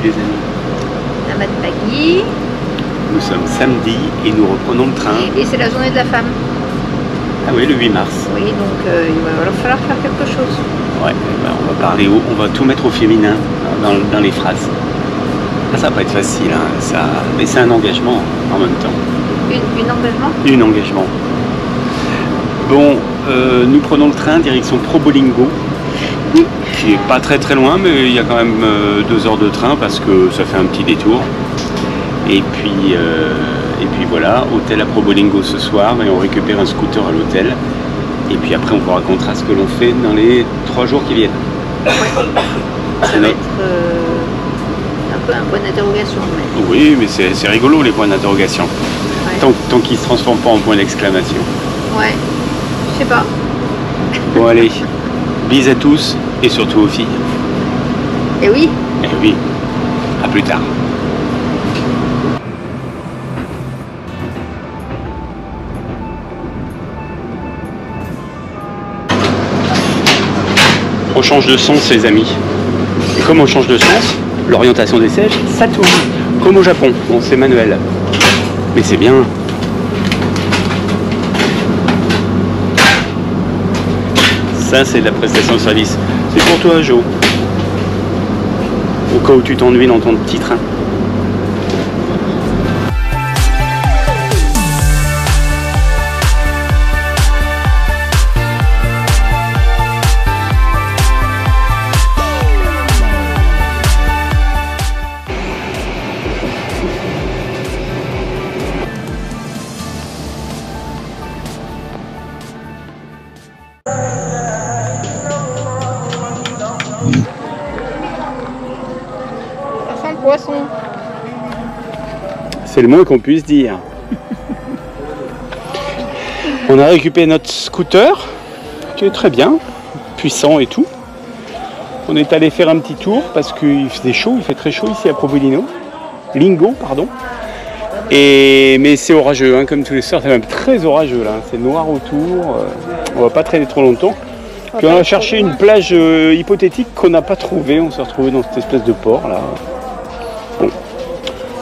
les amis? Ahmad Pagui. Nous sommes samedi et nous reprenons le train. Et c'est la journée de la femme. Ah oui, le 8 mars. Oui, donc il va falloir faire quelque chose. Ouais, ben on va parler haut, on va tout mettre au féminin dans les phrases. Ah, ça va pas être facile, hein, mais c'est un engagement en même temps. Un engagement? Un engagement. Bon, nous prenons le train direction Probolinggo, qui est pas très loin, mais il y a quand même 2 heures de train parce que ça fait un petit détour. Et puis voilà, hôtel à Probolinggo ce soir et on récupère un scooter à l'hôtel. Et puis après on vous racontera ce que l'on fait dans les 3 jours qui viennent. Ouais. Ça va être un peu un point d'interrogation. Mais... Oui, mais c'est rigolo les points d'interrogation. Ouais. Tant qu'ils ne se transforment pas en point d'exclamation. Ouais, je sais pas. Bon allez, bis à tous et surtout aux filles. Et oui. Eh oui, à plus tard. On change de sens les amis. Et comme on change de sens, l'orientation des sièges, ça tourne. Comme au Japon, bon c'est manuel. Mais c'est bien. Ça c'est de la prestation de service. C'est pour toi Jo. Au cas où tu t'ennuies dans ton petit train. Ça sent le poisson. C'est le moins qu'on puisse dire. On a récupéré notre scooter, qui est très bien, puissant et tout. On est allé faire un petit tour parce qu'il faisait chaud, il fait très chaud ici à Probolinggo, pardon. Mais c'est orageux, hein, comme tous les soirs, c'est même très orageux là. C'est noir autour, on va pas traîner trop longtemps. Puis on a cherché une plage hypothétique qu'on n'a pas trouvée, on s'est retrouvé dans cette espèce de port là. Bon.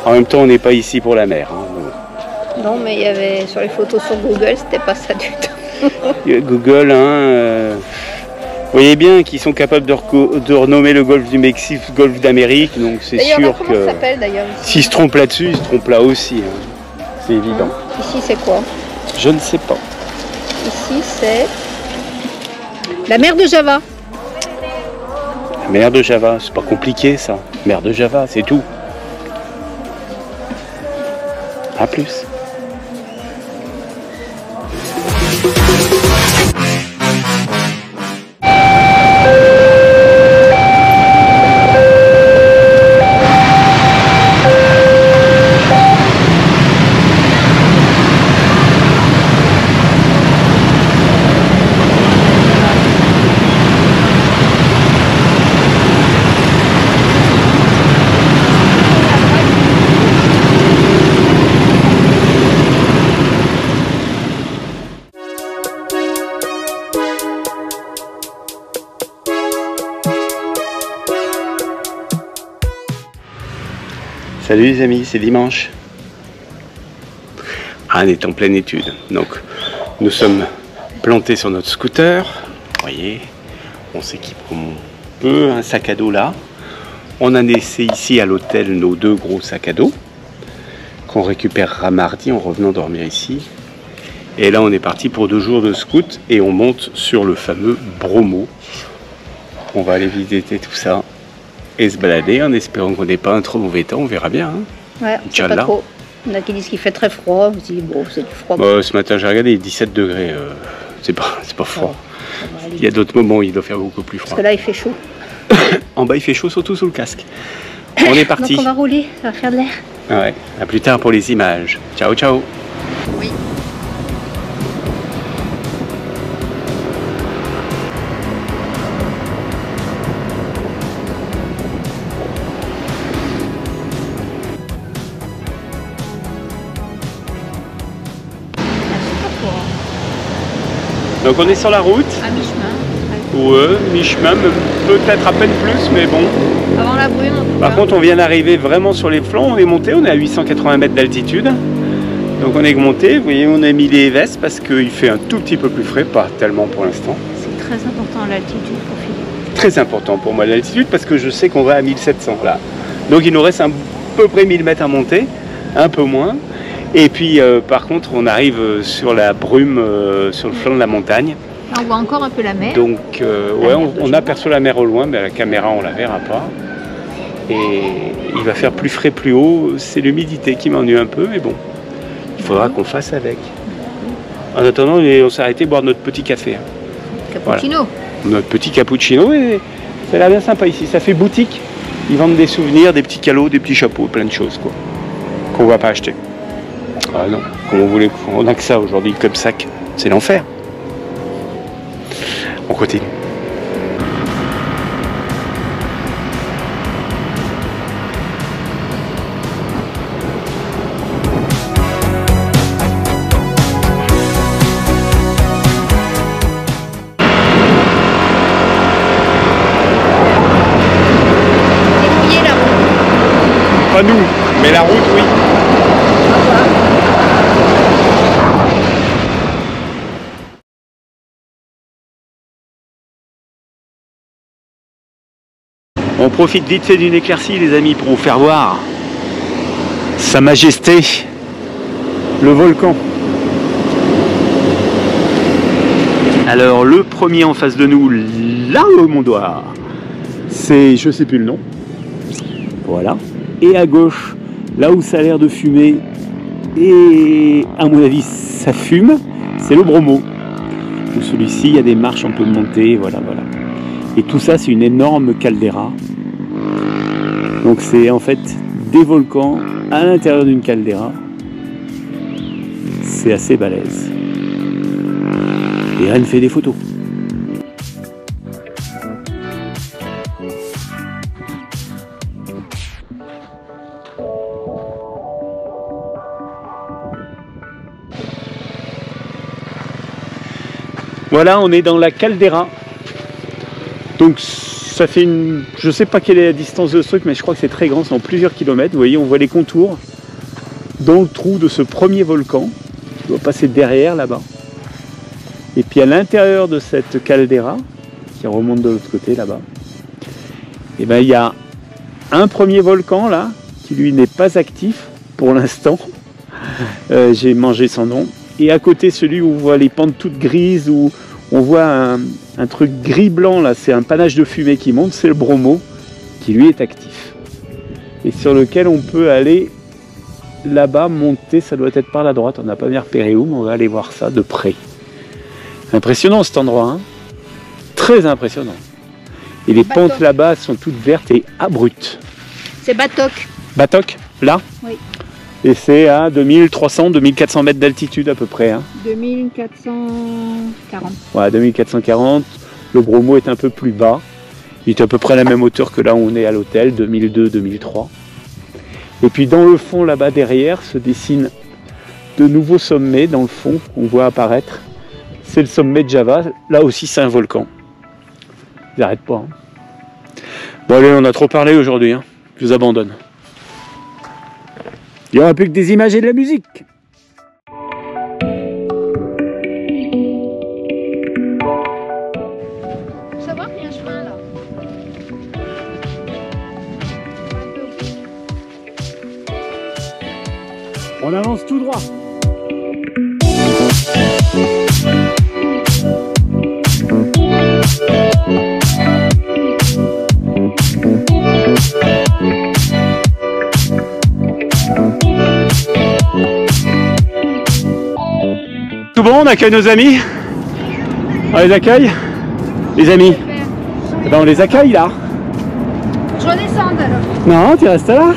En même temps, on n'est pas ici pour la mer. Hein. Non, mais il y avait sur les photos sur Google, c'était pas ça du tout. Google, hein, vous voyez bien qu'ils sont capables de renommer le golfe du Mexique golfe d'Amérique, donc c'est sûr comment ça s'appelle d'ailleurs s'ils se trompent là-dessus, ils se trompent là aussi. Hein. C'est évident. Ici, c'est quoi? Je ne sais pas. Ici, c'est la mer de Java. La mer de Java, c'est pas compliqué ça. Mer de Java, c'est tout. À plus. Salut les amis, c'est dimanche. On est en pleine étude. Donc nous sommes plantés sur notre scooter. Vous voyez, on s'équipe comme on peut, un sac à dos là. On a laissé ici à l'hôtel nos 2 gros sacs à dos qu'on récupérera mardi en revenant dormir ici. Et là on est parti pour 2 jours de scout et on monte sur le fameux Bromo. On va aller visiter tout ça et se balader en espérant qu'on n'ait pas un trop mauvais temps, on verra bien. Hein. Ouais, c'est pas trop. Il y en a qui disent qu'il fait très froid, on se dit bon c'est du froid. Ce matin j'ai regardé 17 degrés, c'est pas froid. Il y a d'autres moments où il doit faire beaucoup plus froid. Parce que là il fait chaud. En bas il fait chaud, surtout sous le casque. On est parti. Donc on va rouler, ça va faire de l'air. Ouais, à plus tard pour les images. Ciao ciao. Oui. Donc on est sur la route. À mi-chemin. mi-chemin, peut-être à peine plus, mais bon. Avant la brume, en tout Par cas. contre, on vient d'arriver vraiment sur les flancs, on est monté, on est à 880 mètres d'altitude. Donc on est monté, vous voyez, on a mis les vestes parce qu'il fait un tout petit peu plus frais, pas tellement pour l'instant. C'est très important l'altitude pour Philippe. Très important pour moi l'altitude parce que je sais qu'on va à 1700 là. Donc il nous reste à peu près 1000 mètres à monter, un peu moins. Et puis par contre, on arrive sur la brume, sur le flanc de la montagne. Là, on voit encore un peu la mer. Donc ouais, on aperçoit la mer au loin, mais à la caméra on la verra pas. Et il va faire plus frais plus haut, c'est l'humidité qui m'ennuie un peu, mais bon, il faudra qu'on fasse avec. En attendant, on s'est arrêté boire notre petit café. Cappuccino. Voilà. Notre petit cappuccino, et ça a l'air bien sympa ici, ça fait boutique. Ils vendent des souvenirs, des petits calots, des petits chapeaux, plein de choses quoi, qu'on ne va pas acheter. Ah non, comme on voulait, on n'a que ça aujourd'hui comme sac, c'est l'enfer. On continue. Débrouiller la route. Pas nous, mais la route oui. On profite vite fait d'une éclaircie les amis pour vous faire voir Sa Majesté, le volcan. Alors le premier en face de nous, là au Mont d'Oire, c'est, je sais plus le nom, voilà. Et à gauche, là où ça a l'air de fumer, et à mon avis ça fume, c'est le Bromo. Celui-ci, il y a des marches, on peut monter, voilà, voilà. Et tout ça, c'est une énorme caldeira. Donc c'est en fait des volcans à l'intérieur d'une caldeira. C'est assez balèze. Et Rennes fait des photos. Voilà, on est dans la caldeira. Donc ça fait une... Je sais pas quelle est la distance de ce truc, mais je crois que c'est très grand, c'est en plusieurs kilomètres. Vous voyez, on voit les contours dans le trou de ce premier volcan. Il doit passer derrière là-bas. Et puis à l'intérieur de cette caldeira, qui remonte de l'autre côté là-bas, et ben il y a un premier volcan là, qui lui n'est pas actif pour l'instant. J'ai mangé son nom. Et à côté, celui où on voit les pentes toutes grises, où on voit un truc gris-blanc, là, c'est un panache de fumée qui monte, c'est le Bromo, qui lui est actif. Et sur lequel on peut aller là-bas, monter, ça doit être par la droite, on n'a pas bien repéré où, mais on va aller voir ça de près. Impressionnant cet endroit, hein, très impressionnant. Et les pentes là-bas sont toutes vertes et abruptes. C'est Batok. Batok, là? Oui. Et c'est à 2300-2400 mètres d'altitude à peu près. Hein. 2440. Ouais, 2440. Le Bromo est un peu plus bas. Il est à peu près à la même hauteur que là où on est à l'hôtel, 2002-2003. Et puis dans le fond, là-bas derrière, se dessinent de nouveaux sommets. Dans le fond, on voit apparaître. C'est le sommet de Java. Là aussi, c'est un volcan. Ils n'arrêtent pas. Hein. Bon allez, on a trop parlé aujourd'hui. Hein. Je vous abandonne. Il n'y aura plus que des images et de la musique. Faut savoir qu'il y a un chemin là. On avance tout droit. Tout bon, on accueille nos amis. On les accueille. Les amis. Eh ben, on les accueille là. Je redescends alors. Non, tu restes là.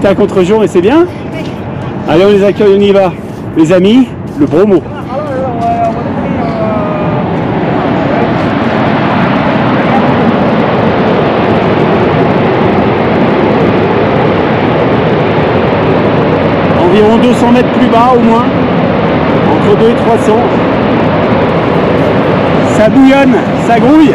T'es à contre-jour et c'est bien. Allez, on les accueille, on y va. Les amis, le Bromo. Environ 200 mètres plus bas au moins. Entre 2 et 300. Ça bouillonne, ça grouille.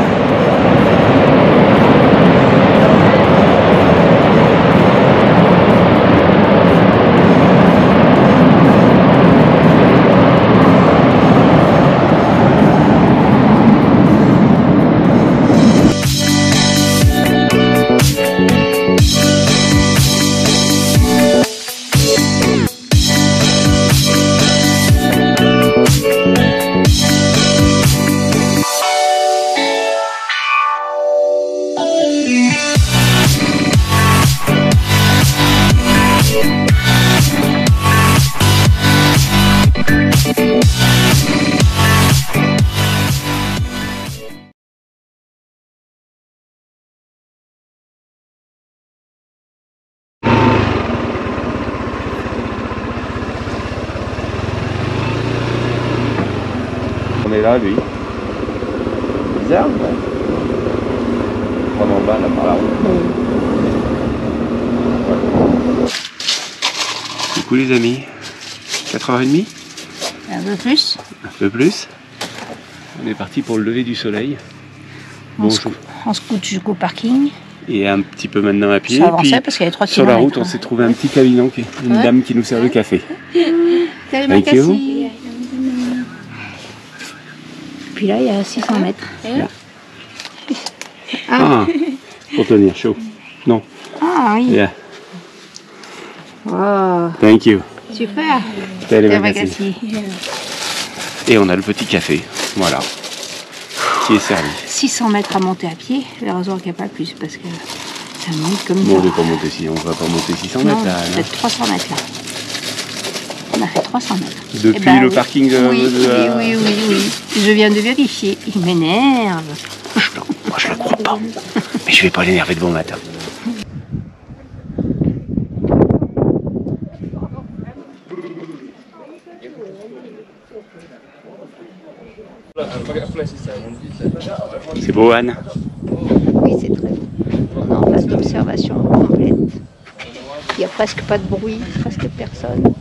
On est là, lui. Bizarre, ouais. Prendre en bas, là, par la route. Du coup, les amis, 4h30 ? Un peu plus. Un peu plus. On est parti pour le lever du soleil. On se scoute jusqu'au parking. Et un petit peu maintenant à pied. Ça avançait parce qu'il y avait 3 sur km. la route, on s'est trouvé un petit cabinon, une dame qui nous sert le café. Salut Thank you. Puis là, il y a 600 mètres. Ah, pour tenir chaud. Non. Ah oui. Yeah. Wow. Thank you. Super. Telemagazine. Et on a le petit café, voilà, qui est servi. 600 mètres à monter à pied, heureusement qu'il n'y a pas plus parce que ça monte comme Bon, ça. on ne va pas monter si, on va pas monter 600 Non, mètres là. peut-être 300 mètres là. On a fait 300 mètres. Depuis Eh ben, le oui. parking de... Oui. Je viens de vérifier. Il m'énerve. Moi je le crois pas, mais je vais pas l'énerver de bon matin. C'est beau, Anne? Oui, c'est très beau. On est en phase d'observation complète. Il n'y a presque pas de bruit, presque personne.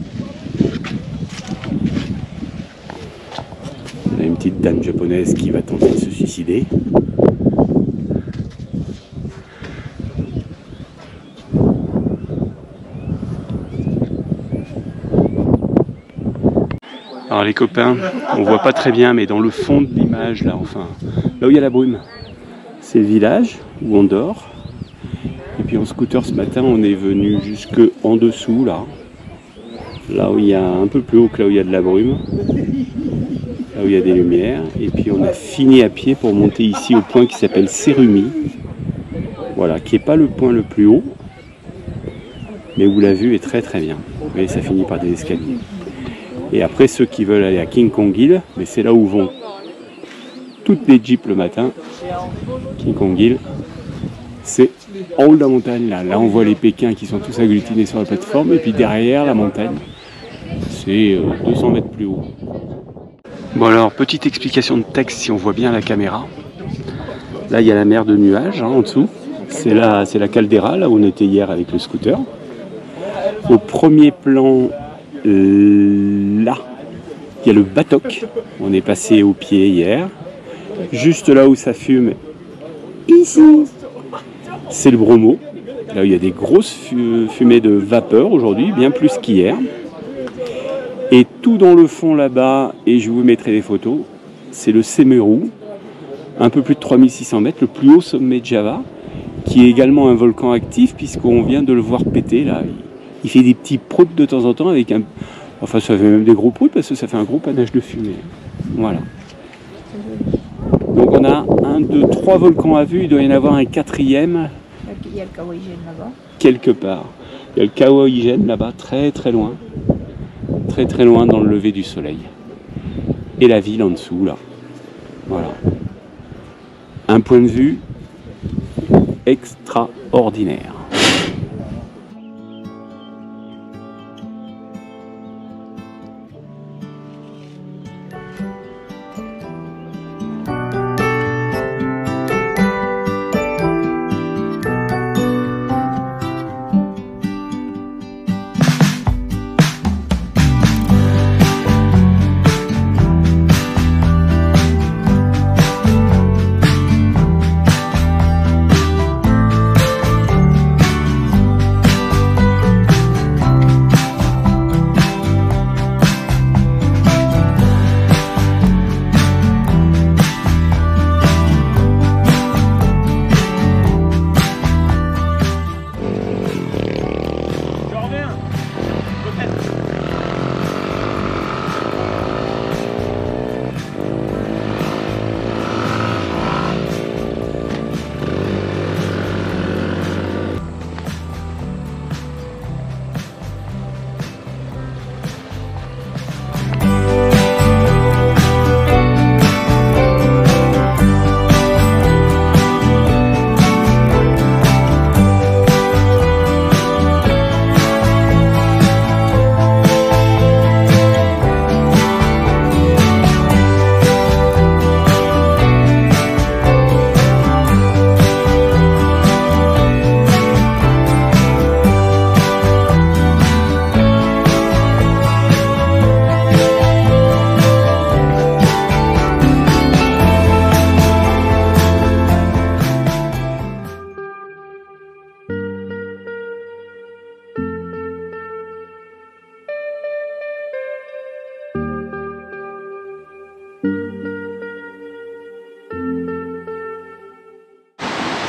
On a une petite dame japonaise qui va tenter de se suicider. Alors les copains, on voit pas très bien, mais dans le fond de l'image, là, enfin, là où il y a la brume, c'est le village où on dort. Et puis en scooter ce matin, on est venu jusque en dessous, là où il y a un peu plus haut que là où il y a de la brume, là où il y a des lumières. Et puis on a fini à pied pour monter ici au point qui s'appelle Serumi, voilà, qui n'est pas le point le plus haut, mais où la vue est très très bien. Vous voyez, ça finit par des escaliers. Et après, ceux qui veulent aller à King Kong Hill, mais c'est là où vont toutes les jeeps le matin. King Kong Hill, c'est en haut de la montagne, là. Là, on voit les Pékins qui sont tous agglutinés sur la plateforme. Et puis derrière la montagne, c'est 200 mètres plus haut. Bon alors, petite explication de texte si on voit bien la caméra. Là, il y a la mer de nuages, en dessous. C'est la caldeira, là où on était hier avec le scooter. Au premier plan, là, il y a le Batok. On est passé au pied hier. Juste là où ça fume, ici, c'est le Bromo. Là où il y a des grosses fumées de vapeur aujourd'hui, bien plus qu'hier. Et tout dans le fond là-bas, et je vous mettrai des photos, c'est le Semeru, un peu plus de 3600 mètres, le plus haut sommet de Java, qui est également un volcan actif, puisqu'on vient de le voir péter là. Il fait des petits proutes de temps en temps avec un... Enfin, ça fait même des gros proutes parce que ça fait un gros panache de fumée. Voilà. Donc on a 1, 2, 3 volcans à vue. Il doit y en avoir un 4e. Il y a le Kawaïgen là-bas. Quelque part. Il y a le Kawaïgen là-bas, très très loin. Très très loin dans le lever du soleil. Et la ville en dessous, là. Voilà. Un point de vue extraordinaire.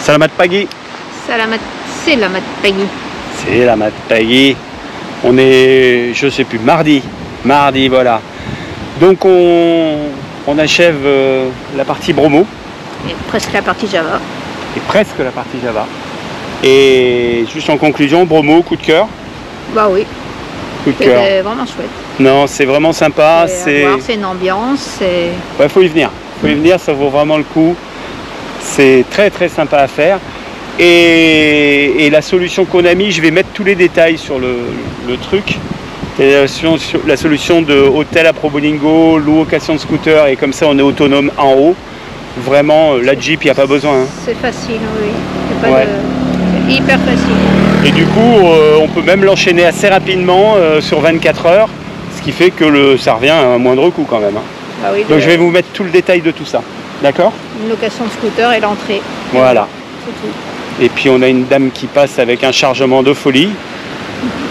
Salamat pagi. Salamat, c'est la mat Peggy. C'est la mat pagi. On est, je sais plus, mardi. Mardi, voilà. Donc on achève la partie Bromo. Et presque la partie Java. Et presque la partie Java. Et juste en conclusion, Bromo, coup de cœur. Bah oui, Coup de cœur. c'est vraiment chouette. Non, c'est vraiment sympa. C'est une ambiance. Ouais, faut y venir. Faut y venir, ça vaut vraiment le coup. C'est très très sympa à faire. Et la solution qu'on a mis, je vais mettre tous les détails sur le truc. La solution de hôtel à Probolinggo, location de scooter, et comme ça on est autonome en haut. Vraiment, la Jeep, il n'y a pas besoin. Hein. C'est facile, oui. C'est hyper facile. Et du coup, on peut même l'enchaîner assez rapidement sur 24 heures, ce qui fait que ça revient à un moindre coût quand même. Hein. Ah oui, donc je vais vous mettre tout le détail de tout ça. D'accord? Une location de scooter et l'entrée. Voilà. C'est tout. Et puis on a une dame qui passe avec un chargement de folie.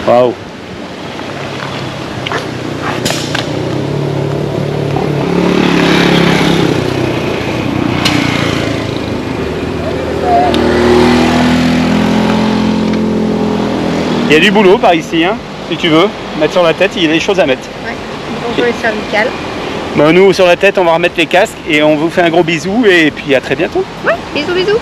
Waouh! Il y a du boulot par ici, hein, si tu veux. Mettre sur la tête, il y a des choses à mettre. Ouais. Bonjour les cervicales. Bon, nous, sur la tête, on va remettre les casques et on vous fait un gros bisou et puis à très bientôt. Ouais, bisous bisous.